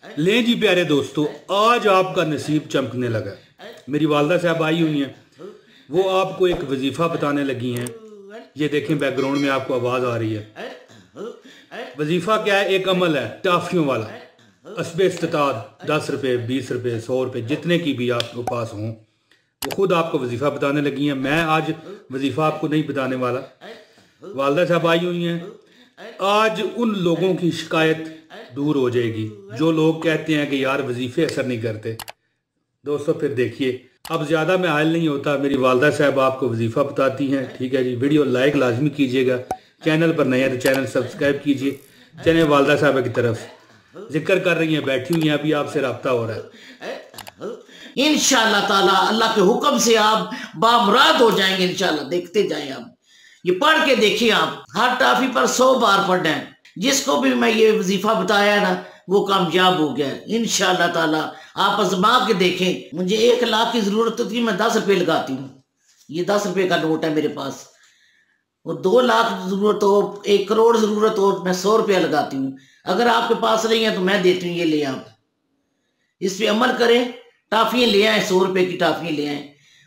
लें जी प्यारे दोस्तों, आज आपका नसीब चमकने लगा। मेरी वालदा साहब आई हुई हैं, वो आपको एक वजीफ़ा बताने लगी हैं। ये देखें, बैकग्राउंड में आपको आवाज़ आ रही है। वजीफ़ा क्या है? एक अमल है टाफियों वाला। हस्बे इस्तात 10 रुपये, 20 रुपये, 100 रुपये, जितने की भी आपके पास हों, वो खुद आपको वजीफ़ा बताने लगी हैं। मैं आज वजीफ़ा आपको नहीं बताने वाला। वालदा साहब आई हुई हैं। आज उन लोगों की शिकायत दूर हो जाएगी जो लोग कहते हैं कि यार वजीफे असर नहीं करते। दोस्तों फिर देखिए, अब ज़्यादा मैं हायल नहीं होता, मेरी वालदा साहब आपको वजीफ़ा बताती हैं। ठीक है जी, वीडियो लाइक लाजमी कीजिएगा, चैनल पर नए हैं तो चैनल सब्सक्राइब कीजिए। चले वालदा साहब की तरफ, जिक्र कर रही हैं, बैठी हुई हैं, अभी आपसे रब्ता हो रहा है। इंशाअल्लाह ताला अल्लाह के हुक्म से आप बामुराद हो जाएंगे इंशाअल्लाह। देखते जाएं आप, ये पढ़ के देखिए। आप हर टाफी पर 100 बार पढ़ना है। जिसको भी मैं ये वजीफा बताया ना, वो कामयाब हो गया इंशाअल्लाह ताला। आप आजमा के देखें। मुझे 1 लाख की जरूरत होती है, मैं 10 रुपये लगाती हूँ। ये 10 रुपये का नोट है मेरे पास। वो 2 लाख जरूरत हो, 1 करोड़ जरूरत हो, मैं 100 रुपया लगाती हूँ। अगर आपके पास नहीं है तो मैं देती हूँ, ये ले आप इस पे अमल करें। टाफियां ले आए, 100 रुपए की टाफियां ले आए,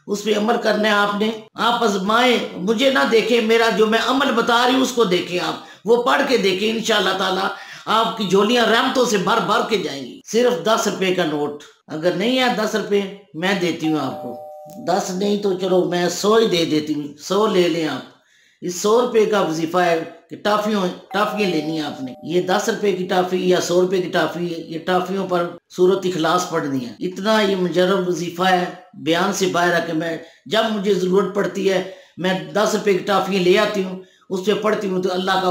उस पर अमल करना है आपने। आप आजमाए, मुझे ना देखें, मेरा जो मैं अमल बता रही हूँ उसको देखें। आप वो पढ़ के देखें, इंशाअल्लाह ताला आपकी झोलियां रहमतों से भर भर के जाएंगी। सिर्फ 10 रुपए का नोट। अगर नहीं है 10 रुपए, मैं देती हूँ आपको। 10 नहीं तो चलो मैं 100 ही दे देती हूँ। 100 ले लें आप। इस 100 रुपए का वजीफा है कि टाफियां लेनी है आपने। ये 10 रुपए की टाफी या 100 रुपए की टाफी, ये टाफियों पर सूरत इखलास पढ़नी है। इतना ये मुजर्रब वजीफा है, बयान से बाहर आके मैं जब मुझे जरूरत पड़ती है, मैं 10 रुपए की टाफियां ले आती हूँ, उस पर पढ़ती हूँ तो अल्लाह का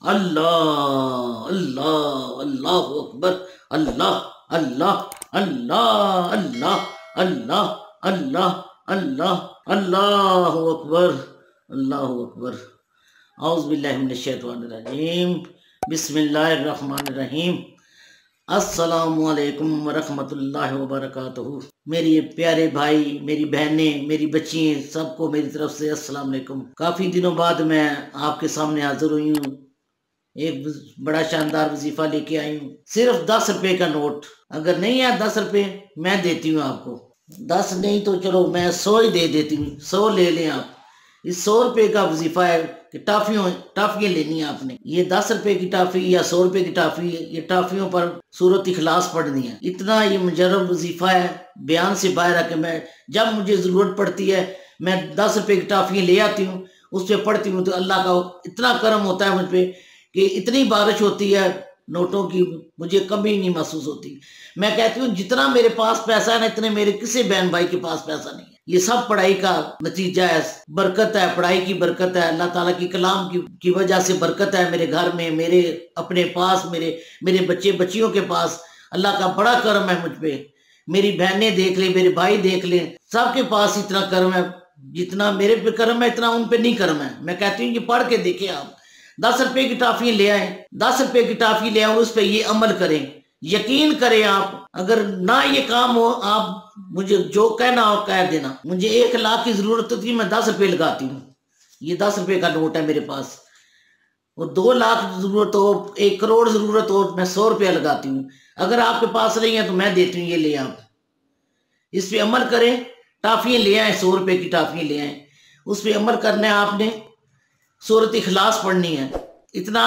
अल्लाह अल्लाह अल्लाह अकबर, अल्लाह अल्लाह अल्लाह अल्लाह अल्लाह अल्लाह अल्लाह अल्लाह अकबर, अल्लाह अकबर। औज़ु बिल्लाहि मिनश शैतानिर रजीम, बिस्मिल्लाहिर्रहमानिर्रहीम। अस्सलामु अलैकुम वरहमतुल्लाहि वबरकातुहू। मेरे प्यारे भाई, मेरी बहनें, मेरी बच्चियां, सबको मेरी तरफ से अस्सलाम वालेकुम। काफ़ी दिनों बाद मैं आपके सामने हाजिर हुई हूँ। एक बड़ा शानदार वजीफा लेके आई हूँ। सिर्फ 10 रुपए का नोट। अगर नहीं है 10 रुपए, मैं देती हूँ आपको। 10 नहीं तो चलो मैं 100 ही दे देती हूँ। 100 ले लें आप। इस 100 रुपए का वजीफा है कि टाफियां लेनी है आपने। ये 10 रुपए की टाफी या 100 रुपए की टाफी, ये टाफियों पर सूरत इखलास पढ़नी है। इतना ये मुजर्रब वजीफा है, बयान से बाहर आके मैं जब मुझे जरूरत पड़ती है, मैं 10 रुपए की टाफियां ले आती हूँ, उस पर पढ़ती हूँ तो अल्लाह का इतना करम होता है मुझ पर कि इतनी बारिश होती है नोटों की, मुझे कभी नहीं महसूस होती। मैं कहती हूँ जितना मेरे पास पैसा है ना, इतने मेरे किसी बहन भाई के पास पैसा नहीं है। ये सब पढ़ाई का नतीजा है, बरकत है, पढ़ाई की बरकत है, अल्लाह ताला की कलाम की वजह से बरकत है। मेरे घर में, मेरे अपने पास, मेरे बच्चे बच्चियों के पास अल्लाह का बड़ा करम है मुझ पे। मेरी बहनें देख ले, मेरे भाई देख ले, सबके पास इतना करम है। जितना मेरे पे करम है, इतना उन पे नहीं करम है। मैं कहती हूँ ये पढ़ के देखे आप। 10 रुपए की टाफी ले आए, 10 रुपए की टाफी ले आए, उस पर ये अमल करें, यकीन करें आप। अगर ना ये काम हो, आप मुझे जो कहना हो कह देना। मुझे 1 लाख की जरूरत होती है, मैं 10 रुपए लगाती हूँ। ये 10 रुपए का नोट है मेरे पास। वो 2 लाख जरूरत हो, 1 करोड़ जरूरत हो, मैं 100 रुपया लगाती हूँ। अगर आपके पास नहीं है तो मैं देती हूँ, ये ले आप इस पे अमल करें। टाफियां ले आए, 100 रुपए की टाफियां ले आए, उस पर अमल करना है आपने। सूरत इखलास पढ़नी है। इतना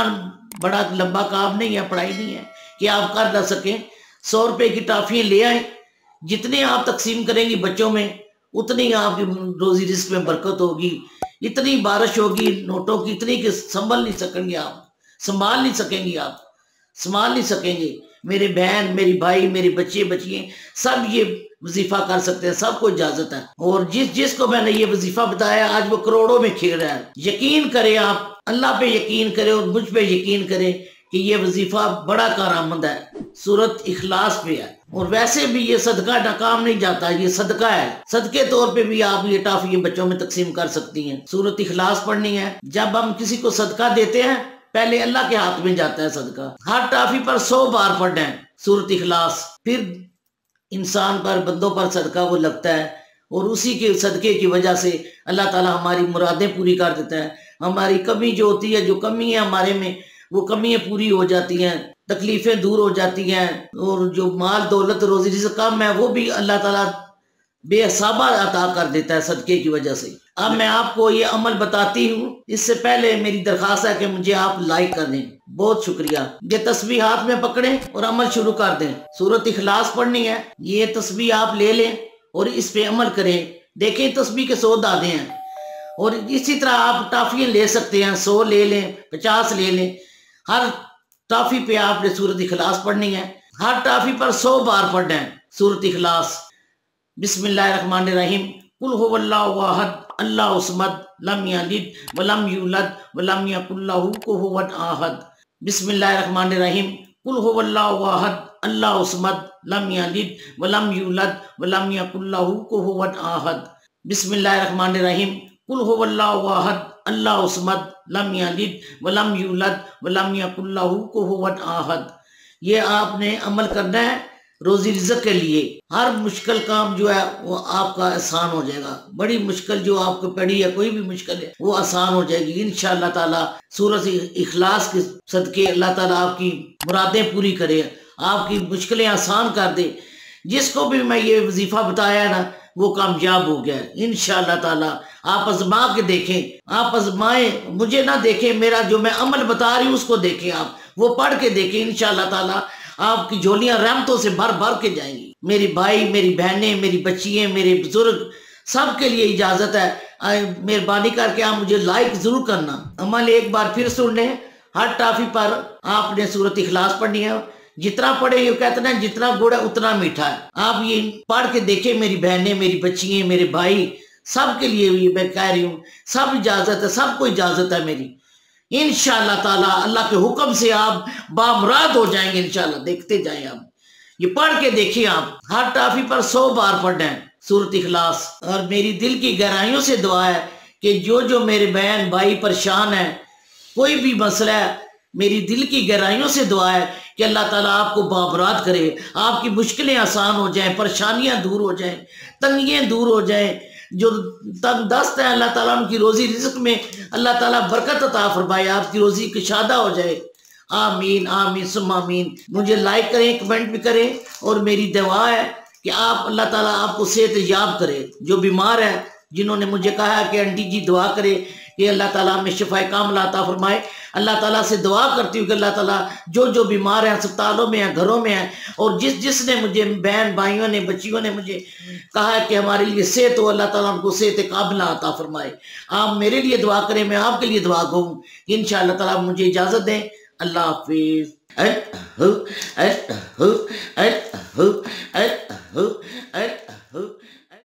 बड़ा लंबा काम नहीं है, पढ़ाई नहीं है कि आप कर ना सकें। 100 रुपए की टाफियां ले आए, जितने आप तकसीम करेंगी बच्चों में, उतनी आपकी रोजी रिस्क में बरकत होगी। इतनी बारिश होगी नोटों की, इतनी कि संभल नहीं सकेंगे आप, संभाल नहीं सकेंगी आप, संभाल नहीं सकेंगे। मेरे बहन, मेरी भाई, मेरे बच्चे बच्चियां सब ये वजीफा कर सकते हैं, सबको इजाजत है। और जिसको मैंने ये वजीफा बताया, आज वो करोड़ों में खेल रहा है। यकीन करें आप, अल्लाह पे यकीन करें और मुझ पे यकीन करें कि ये वजीफा बड़ा कारआमद है, सूरत इखलास पे है। और वैसे भी ये सदका नाकाम नहीं जाता, ये सदका है। सदके तौर पे भी आप ये टाफी बच्चों में तकसीम कर सकती हैं। सूरत इखलास पढ़नी है। जब हम किसी को सदका देते हैं, पहले अल्लाह के हाथ में जाता है सदका। हर टाफी पर 100 बार पढ़ना है सूरत इखलास, फिर इंसान पर, बंदों पर सदका वो लगता है। और उसी के सदके की वजह से अल्लाह ताला हमारी मुरादें पूरी कर देता है। हमारी कमी जो होती है, जो कमी है हमारे में, वो कमियां पूरी हो जाती हैं। तकलीफें दूर हो जाती हैं, और जो माल दौलत रोजी रिज़्क़ कम है वो भी अल्लाह ताला बेहिसाबा अता कर देता है सदके की वजह से। अब मैं आपको ये अमल बताती हूँ। इससे पहले मेरी दरख्वास्त है कि मुझे आप लाइक कर दें। बहुत शुक्रिया। ये तस्बीह हाथ में पकड़ें और अमल शुरू कर दें। सूरत इखलास पढ़नी है। ये तस्बीह आप ले लें और इस पे अमल करें। देखें तस्बीह के 100 दादे हैं, और इसी तरह आप टाफियां ले सकते हैं। 100 ले लें, 50 ले लें। हर टाफी पे आपने सूरत इखलास पढ़नी है। हर टाफी पर 100 बार पढ़ना है सूरत इखलास। बिस्मिल्लाहिर्रहमानिर्रहीम। कुल हुवल्लाहु अहद अल्लाहु समद लम यलिद वलम यूलद वलम यकुल लहू कुफुवन अहद। बिस्मिल्लाहिर्रहमानिर्रहीम। कुल हुवल्लाहु अहद अल्लाहु समद लम यलिद वलम यूलद वलम यकुल लहू कुफुवन अहद। बिस्मिल्लाहिर्रहमानिर्रहीम। कुल हुवल्लाहु अहद अल्लाहु समद लम यलिद वलम यूलद वलम यकुल लहू कुफुवन अहद। ये आपने अमल करना है रोजी रिज़्क़ के लिए। हर मुश्किल काम जो है वो आपका आसान हो जाएगा। बड़ी मुश्किल जो आपको पड़ी है, कोई भी मुश्किल है, वो आसान हो जाएगी इंशाअल्लाह ताला। सूरत इखलास के सदके अल्लाह ताला आपकी मुरादें पूरी करे, आपकी मुश्किलें आसान कर दे। जिसको भी मैं ये वजीफा बताया ना वो कामयाब हो गया इंशाअल्लाह ताला। आप आजमा के देखें, आप आजमाएं, मुझे ना देखें, मेरा जो मैं अमल बता रही हूँ उसको देखें, आप वो पढ़ के देखें। इंशाअल्लाह ताला आपकी झोलियां रहमतों से भर भर के जाएंगी। मेरी भाई, मेरी बहनें, मेरी बच्चियां, मेरे बुजुर्ग, सबके लिए इजाजत है। मेहरबानी करके आप मुझे लाइक जरूर करना। अमल एक बार फिर सुन लें। हर टाफी पर आपने सूरत इखलास पढ़नी है। जितना पढ़े, ये कहते ना जितना गुड़ है उतना मीठा है। आप ये पढ़ के देखें मेरी बहनें, मेरी बच्चियां, मेरे भाई, सबके लिए ये मैं कह रही हूँ। सब इजाजत है, सबको इजाजत है मेरी। इंशाअल्लाह ताला अल्लाह के हुक्म से आप बामुराद हो जाएंगे इंशाअल्लाह। देखते जाएं आप, ये पढ़ के देखिए। आप हर टाफी पर 100 बार पढ़ना है सूरत इखलास। और मेरी दिल की गहराइयों से दुआ है कि जो मेरे बहन भाई परेशान है, कोई भी मसला है, मेरी दिल की गहराइयों से दुआ है कि अल्लाह ताला आपको बामुराद करे, आपकी मुश्किलें आसान हो जाएं, परेशानियां दूर हो जाएं, तंगियां दूर हो जाएं। जो तंग दस्त है अल्लाह ताला उनकी रोजी रिज़्क़ में अल्लाह ताला बरकत अता फरमाए, आपकी रोजी कुशादा हो जाए। आमीन आमीन सुम्मा आमीन। मुझे लाइक करें, कमेंट भी करें, और मेरी दुआ है कि आप अल्लाह ताला आपको सेहत याब करे। जो बीमार है, जिन्होंने मुझे कहा है कि आंटी जी दुआ करे कि अल्लाह ताला हमें शिफाए कामिला अता फरमाए, अल्लाह ताला से दुआ करती हूँ कि अल्लाह ताला जो बीमार हैं, अस्पतालों में हैं, घरों में हैं, और जिसने मुझे, बहन भाइयों ने, बच्चियों ने मुझे कहा है कि हमारे लिए सेहत हो, अल्लाह ताला उनको सेहत कामिला अता फरमाए। आप मेरे लिए दुआ करें, मैं आपके लिए दुआ करूँ। इंशाअल्लाह ताला मुझे इजाज़त दें। अल्लाह हाफिज़।